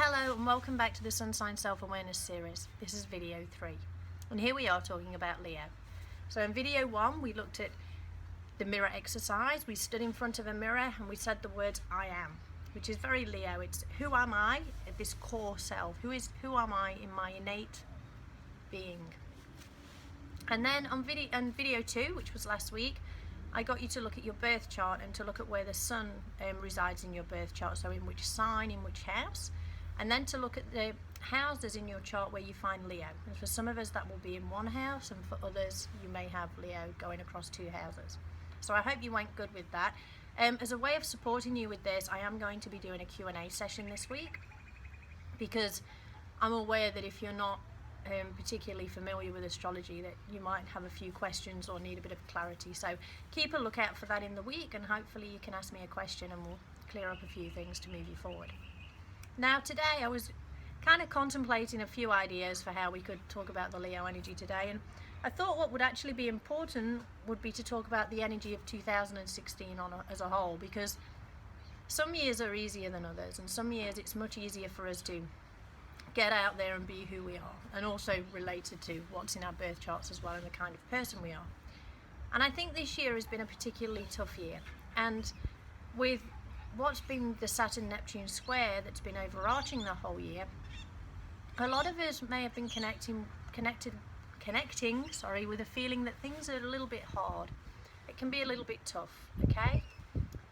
Hello and welcome back to the Sun Sign Self-Awareness series. This is video 3 and here we are talking about Leo. So in video 1 we looked at the mirror exercise. We stood in front of a mirror and we said the words I am, which is very Leo. It's who am I at this core self, who am I in my innate being. And then on video 2, which was last week, I got you to look at your birth chart and to look at where the sun resides in your birth chart, so in which sign, in which house, and then to look at the houses in your chart where you find Leo. And for some of us that will be in one house, and for others you may have Leo going across 2 houses. So I hope you went good with that. As a way of supporting you with this, I am going to be doing a Q&A session this week, because I'm aware that if you're not particularly familiar with astrology, that you might have a few questions or need a bit of clarity. So keep a lookout for that in the week, and hopefully you can ask me a question and we'll clear up a few things to move you forward. Now today I was kind of contemplating a few ideas for how we could talk about the Leo energy today, and I thought what would actually be important would be to talk about the energy of 2016 as a whole, because some years are easier than others, and some years it's much easier for us to get out there and be who we are, and also related to what's in our birth charts as well and the kind of person we are. And I think this year has been a particularly tough year, and with what's been the Saturn-Neptune square that's been overarching the whole year, a lot of us may have been connecting with a feeling that things are a little bit hard. It can be a little bit tough, okay?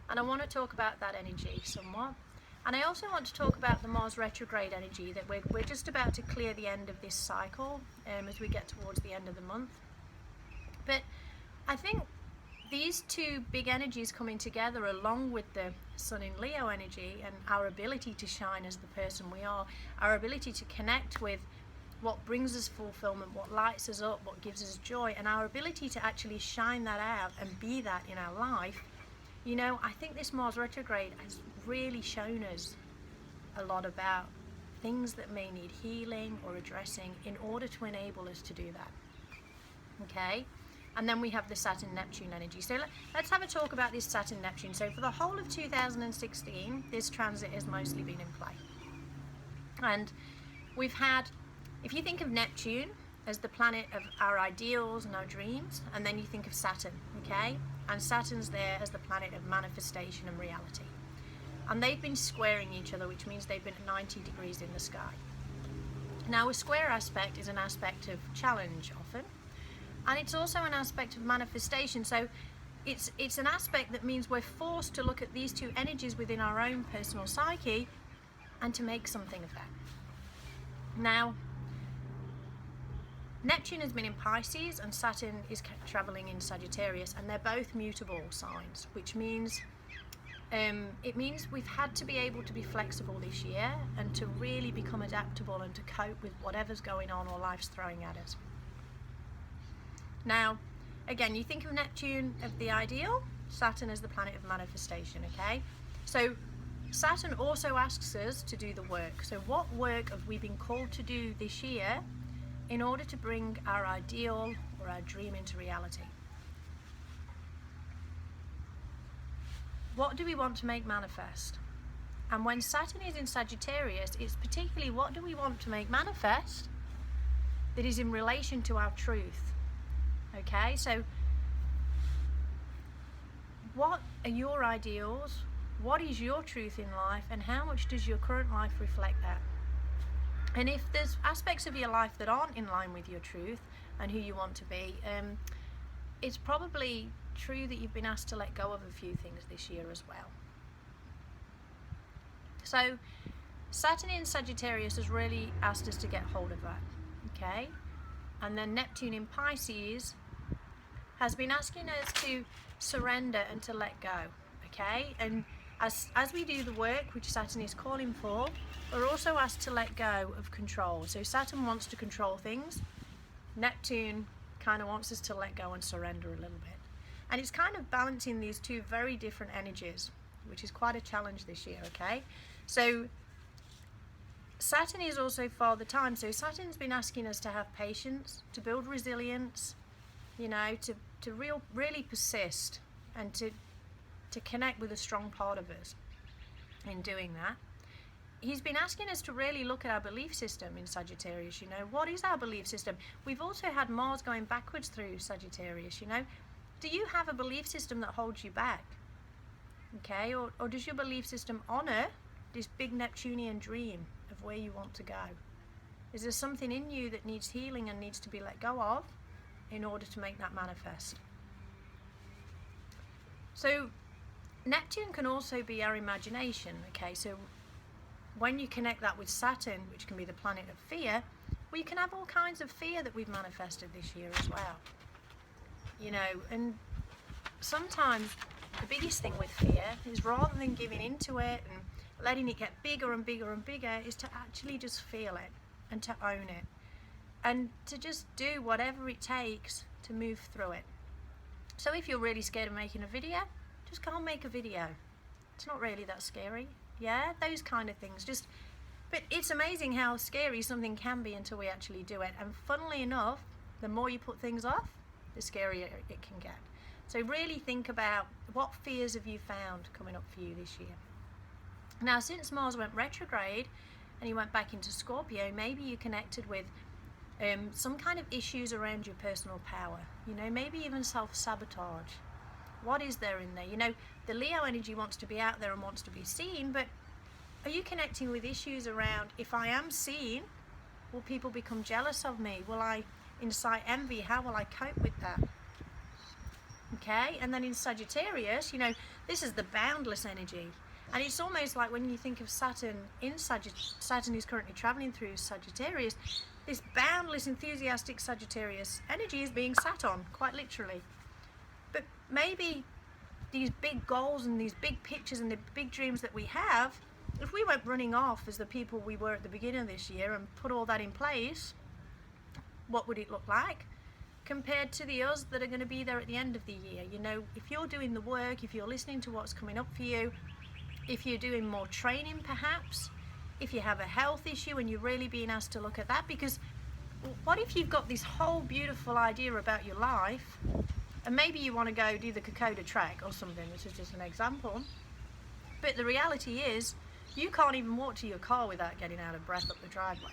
And I want to talk about that energy somewhat. And I also want to talk about the Mars retrograde energy, that we're just about to clear the end of this cycle as we get towards the end of the month. But I think these two big energies coming together, along with the Sun in Leo energy and our ability to shine as the person we are, our ability to connect with what brings us fulfillment, what lights us up, what gives us joy, and our ability to actually shine that out and be that in our life. You know, I think this Mars retrograde has really shown us a lot about things that may need healing or addressing in order to enable us to do that. Okay? And then we have the Saturn-Neptune energy. So let's have a talk about this Saturn-Neptune. So for the whole of 2016, this transit has mostly been in play. And we've had, if you think of Neptune as the planet of our ideals and our dreams, and then you think of Saturn, okay? And Saturn's there as the planet of manifestation and reality. And they've been squaring each other, which means they've been at 90 degrees in the sky. Now a square aspect is an aspect of challenge often, and it's also an aspect of manifestation. So it's an aspect that means we're forced to look at these two energies within our own personal psyche and to make something of that. Now, Neptune has been in Pisces and Saturn is traveling in Sagittarius, and they're both mutable signs, which means it means we've had to be able to be flexible this year and to really become adaptable and to cope with whatever's going on or life's throwing at us. Now, again, you think of Neptune as the ideal, Saturn as the planet of manifestation, okay? So Saturn also asks us to do the work. So what work have we been called to do this year in order to bring our ideal or our dream into reality? What do we want to make manifest? And when Saturn is in Sagittarius, it's particularly what do we want to make manifest that is in relation to our truth. Okay, so what are your ideals? What is your truth in life, and how much does your current life reflect that? And if there's aspects of your life that aren't in line with your truth and who you want to be, it's probably true that you've been asked to let go of a few things this year as well. So Saturn in Sagittarius has really asked us to get hold of that, okay? And then Neptune in Pisces has been asking us to surrender and to let go, okay? And as we do the work which Saturn is calling for, we're also asked to let go of control. So Saturn wants to control things. Neptune kind of wants us to let go and surrender a little bit. And it's kind of balancing these two very different energies, which is quite a challenge this year, okay? So Saturn is also Father Time. So Saturn's been asking us to have patience, to build resilience, you know, to really persist and to connect with a strong part of us in doing that. he's been asking us to really look at our belief system in Sagittarius. You know, what is our belief system? We've also had Mars going backwards through Sagittarius. You know, do you have a belief system that holds you back? Okay, or does your belief system honor this big Neptunian dream of where you want to go? Is there something in you that needs healing and needs to be let go of in order to make that manifest? So Neptune can also be our imagination. Okay, so when you connect that with Saturn, which can be the planet of fear, well, you can have all kinds of fear that we've manifested this year as well. You know, and sometimes the biggest thing with fear is, rather than giving into it and letting it get bigger and bigger and bigger, is to actually just feel it and to own it and to just do whatever it takes to move through it. So if you're really scared of making a video, just go and make a video. It's not really that scary. Yeah, those kind of things. But it's amazing how scary something can be until we actually do it. And funnily enough, the more you put things off, the scarier it can get. So really think about, what fears have you found coming up for you this year? Now, since Mars went retrograde and he went back into Scorpio, maybe you connected with some kind of issues around your personal power. You know, maybe even self-sabotage. What is there in there? You know, the Leo energy wants to be out there and wants to be seen, but are you connecting with issues around, if I am seen, will people become jealous of me? Will I incite envy? How will I cope with that? Okay, and then in Sagittarius, you know, this is the boundless energy. And it's almost like when you think of Saturn in Saturn is currently traveling through Sagittarius, this boundless, enthusiastic Sagittarius energy is being sat on, quite literally. But maybe these big goals and these big pictures and the big dreams that we have, if we went running off as the people we were at the beginning of this year and put all that in place, what would it look like compared to the us that are going to be there at the end of the year? You know, if you're doing the work, if you're listening to what's coming up for you, if you're doing more training perhaps, if you have a health issue and you're really being asked to look at that, because what if you've got this whole beautiful idea about your life and maybe you want to go do the Kokoda trek or something, this is just an example, but the reality is you can't even walk to your car without getting out of breath up the driveway.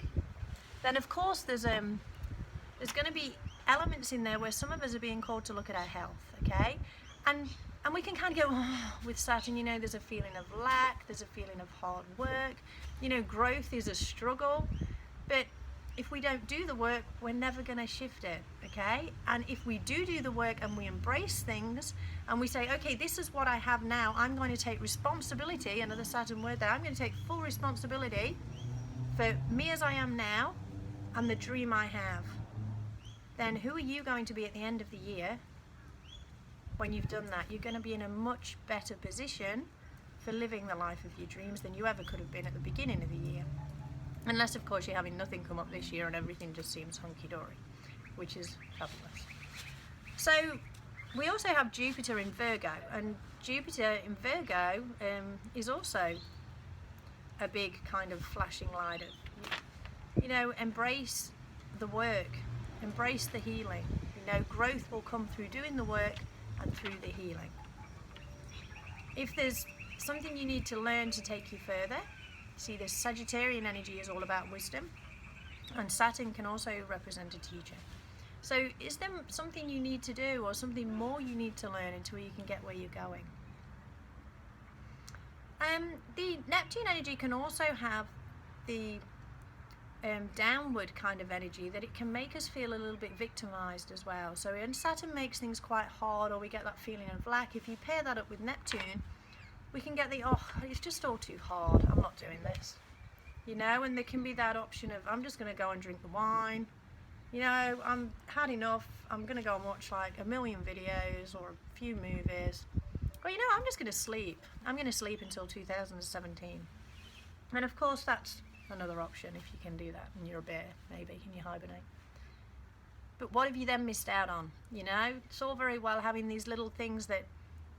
Then of course there's going to be elements in there where some of us are being called to look at our health, okay? And we can kind of go, oh, with Saturn, you know, there's a feeling of lack, there's a feeling of hard work, you know, growth is a struggle, but if we don't do the work, we're never going to shift it, okay? And if we do the work and we embrace things and we say, okay, this is what I have now, I'm going to take responsibility, another Saturn word there, I'm going to take full responsibility for me as I am now and the dream I have, then who are you going to be at the end of the year? When you've done that, you're going to be in a much better position for living the life of your dreams than you ever could have been at the beginning of the year. Unless, of course, you're having nothing come up this year and everything just seems hunky-dory, which is fabulous. So we also have Jupiter in Virgo, and Jupiter in Virgo is also a big kind of flashing light of, you know, embrace the work, embrace the healing. You know, growth will come through doing the work and through the healing. If there's something you need to learn to take you further, see, this Sagittarian energy is all about wisdom, and Saturn can also represent a teacher. So is there something you need to do or something more you need to learn until you can get where you're going? The Neptune energy can also have the downward kind of energy, that it can make us feel a little bit victimized as well. So when Saturn makes things quite hard, or we get that feeling of lack, if you pair that up with Neptune, we can get the, oh, it's just all too hard, I'm not doing this, you know. And there can be that option of, I'm just going to go and drink the wine, you know, I'm had enough, I'm going to go and watch like a million videos or a few movies, or, you know, I'm just going to sleep, I'm going to sleep until 2017. And of course that's another option if you can do that, and you're a bear maybe and you hibernate. But what have you then missed out on? You know, it's all very well having these little things that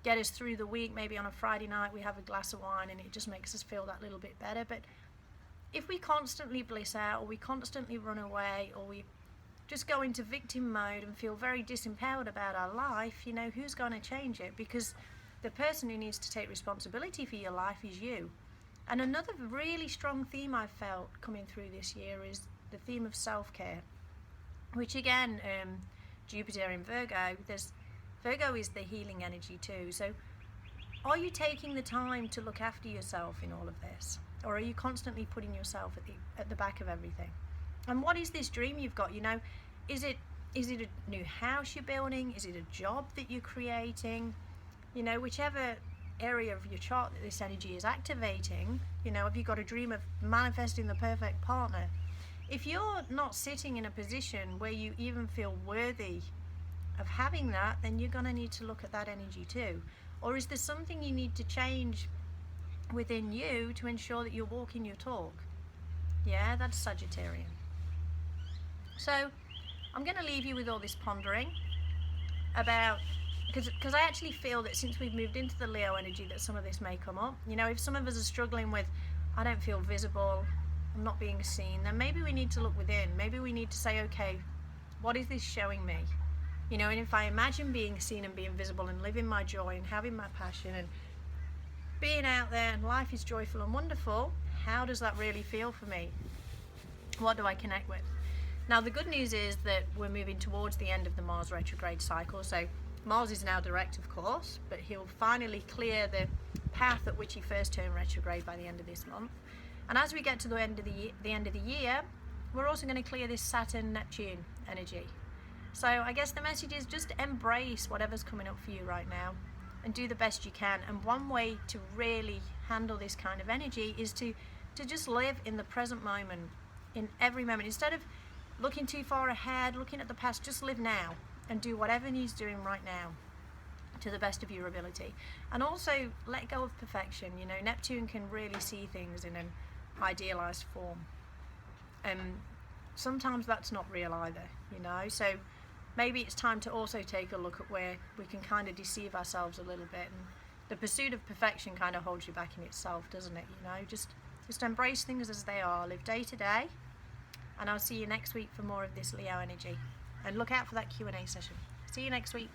get us through the week. Maybe on a Friday night we have a glass of wine and it just makes us feel that little bit better. But if we constantly bliss out, or we constantly run away, or we just go into victim mode and feel very disempowered about our life, you know, who's going to change it? Because the person who needs to take responsibility for your life is you. And another really strong theme I felt coming through this year is the theme of self-care, which again, Jupiter in Virgo, Virgo is the healing energy too. So are you taking the time to look after yourself in all of this? Or are you constantly putting yourself at the back of everything? And what is this dream you've got? You know, is it a new house you're building? Is it a job that you're creating? You know, whichever area of your chart that this energy is activating, you know, have you got a dream of manifesting the perfect partner? If you're not sitting in a position where you even feel worthy of having that, then you're going to need to look at that energy too. Or is there something you need to change within you to ensure that you're walking your talk? Yeah, that's Sagittarian. So I'm going to leave you with all this pondering about, because I actually feel that since we've moved into the Leo energy that some of this may come up. You know, if some of us are struggling with, I don't feel visible, I'm not being seen, then maybe we need to look within. Maybe we need to say, okay, what is this showing me? You know, and if I imagine being seen and being visible and living my joy and having my passion and being out there and life is joyful and wonderful, how does that really feel for me? What do I connect with? Now, the good news is that we're moving towards the end of the Mars retrograde cycle. So Mars is now direct, of course, but he'll finally clear the path at which he first turned retrograde by the end of this month. And as we get to the end of the year, we're also going to clear this Saturn-Neptune energy. So I guess the message is just embrace whatever's coming up for you right now and do the best you can. And one way to really handle this kind of energy is to just live in the present moment, in every moment. Instead of looking too far ahead, looking at the past, just live now and do whatever needs doing right now to the best of your ability. And also let go of perfection. You know, Neptune can really see things in an idealized form. And sometimes that's not real either, you know. So maybe it's time to also take a look at where we can kind of deceive ourselves a little bit. And the pursuit of perfection kind of holds you back in itself, doesn't it? You know, just embrace things as they are, live day to day. And I'll see you next week for more of this Leo energy. And look out for that Q&A session. See you next week.